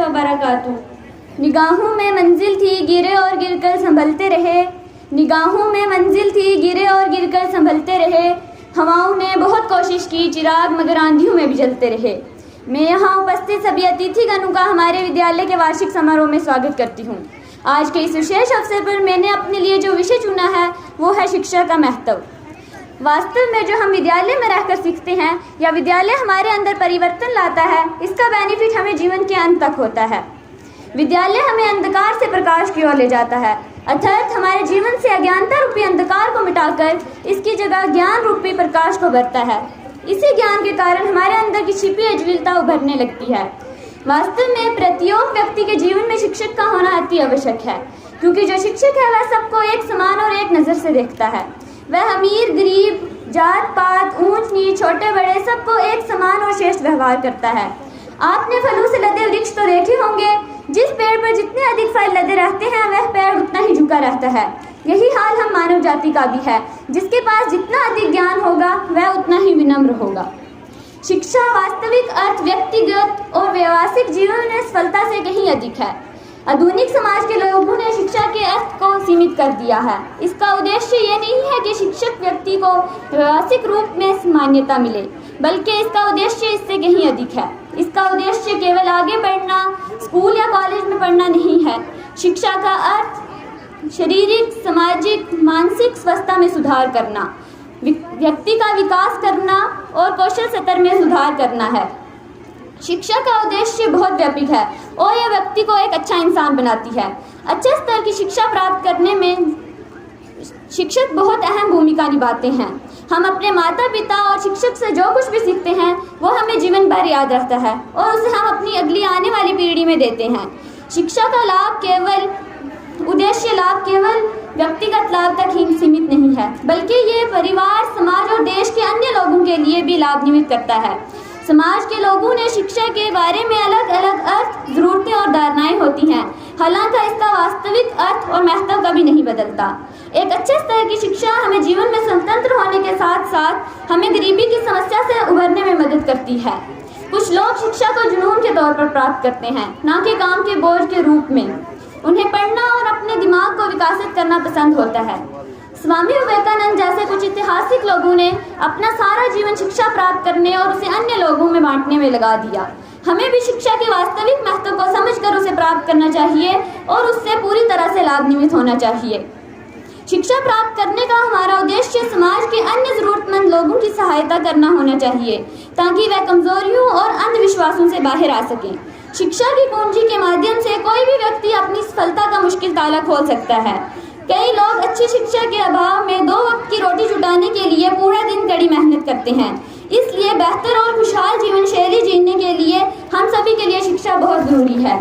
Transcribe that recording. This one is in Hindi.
वबरकातुहू। निगाहों में मंजिल थी गिरे और गिरकर संभलते रहे, निगाहों में मंजिल थी गिरे और गिरकर संभलते रहे। हवाओं ने बहुत कोशिश की चिराग मगर आंधियों में भी जलते रहे। मैं यहाँ उपस्थित सभी अतिथिगणों का हमारे विद्यालय के वार्षिक समारोह में स्वागत करती हूँ। आज के इस विशेष अवसर पर मैंने अपने लिए जो विषय चुना है वो है शिक्षा का महत्व। वास्तव में जो हम विद्यालय में रहकर सीखते हैं या विद्यालय हमारे अंदर परिवर्तन लाता है, इसका बेनिफिट हमें जीवन के अंत तक होता है। विद्यालय हमें अंधकार से प्रकाश की ओर ले जाता है, अर्थात हमारे जीवन से अज्ञानता रूपी अंधकार को मिटाकर इसकी जगह ज्ञान रूपी प्रकाश को भरता है। इसी ज्ञान के कारण हमारे अंदर की छिपी अज्ञता उभरने लगती है। वास्तव में प्रत्येक व्यक्ति के जीवन में शिक्षक का होना अति आवश्यक है, क्योंकि जो शिक्षक है वह सबको एक समान और एक नज़र से देखता है। वह अमीर गरीब, जात पात, ऊंच नीच, छोटे बड़े सबको एक समान और श्रेष्ठ व्यवहार करता है। आपने फलों से लदे वृक्ष तो देखे होंगे, जिस पेड़ पर जितने अधिक फल लदे रहते हैं वह पेड़ उतना ही झुका रहता है। यही हाल हम मानव जाति का भी है, जिसके पास जितना अधिक ज्ञान होगा वह उतना ही विनम्र होगा। शिक्षा वास्तविक अर्थ व्यक्तिगत और व्यावसायिक जीवन में सफलता से कहीं अधिक है। आधुनिक समाज के लोगों ने शिक्षा के अर्थ को सीमित कर दिया है। इसका उद्देश्य ये नहीं है कि शिक्षक व्यक्ति को व्यावसायिक रूप में मान्यता मिले, बल्कि इसका उद्देश्य इससे कहीं अधिक है। इसका उद्देश्य केवल आगे बढ़ना, स्कूल या कॉलेज में पढ़ना नहीं है। शिक्षा का अर्थ शारीरिक, सामाजिक, मानसिक स्वास्थ्य में सुधार करना, व्यक्ति का विकास करना और कौशल स्तर में सुधार करना है। शिक्षा का उद्देश्य बहुत व्यापक है और यह व्यक्ति को एक अच्छा इंसान बनाती है। अच्छे स्तर की शिक्षा प्राप्त करने में शिक्षक बहुत अहम भूमिका निभाते हैं। हम अपने माता पिता और शिक्षक से जो कुछ भी सीखते हैं वो हमें जीवन भर याद रहता है और उसे हम अपनी अगली आने वाली पीढ़ी में देते हैं। शिक्षा का लाभ केवल व्यक्तिगत लाभ तक ही सीमित नहीं है, बल्कि ये परिवार, समाज और देश के अन्य लोगों के लिए भी लाभान्वित करता है। समाज के लोगों ने शिक्षा के बारे में अलग अलग अर्थ, जरूरतें और धारणाएं होती हैं, हालांकि इसका वास्तविक अर्थ और महत्व कभी नहीं बदलता। एक अच्छे स्तर की शिक्षा हमें जीवन में स्वतंत्र होने के साथ साथ हमें गरीबी की समस्या से उभरने में मदद करती है। कुछ लोग शिक्षा को जुनून के तौर पर प्राप्त करते हैं, न कि काम के बोझ के रूप में। उन्हें पढ़ना और अपने दिमाग को विकसित करना पसंद होता है। स्वामी विवेकानंद जैसे कुछ ऐतिहासिक लोगों ने अपना सारा जीवन शिक्षा प्राप्त करने और उसे अन्य लोगों में बांटने में लगा दिया। हमें भी शिक्षा के वास्तविक महत्व को समझकर उसे प्राप्त करना चाहिए और उससे पूरी तरह से लाभान्वित होना चाहिए। शिक्षा प्राप्त करने का हमारा उद्देश्य समाज के अन्य जरूरतमंद लोगों की सहायता करना होना चाहिए, ताकि वह कमजोरियों और अंधविश्वासों से बाहर आ सकें। शिक्षा की कुंजी के माध्यम से कोई भी व्यक्ति अपनी सफलता का मुश्किल ताला खोल सकता है। कई लोग अच्छी शिक्षा के अभाव में 2 वक्त की रोटी जुटाने के लिए पूरा दिन कड़ी मेहनत करते हैं। इसलिए बेहतर और खुशहाल जीवन शैली जीने के लिए हम सभी के लिए शिक्षा बहुत जरूरी है।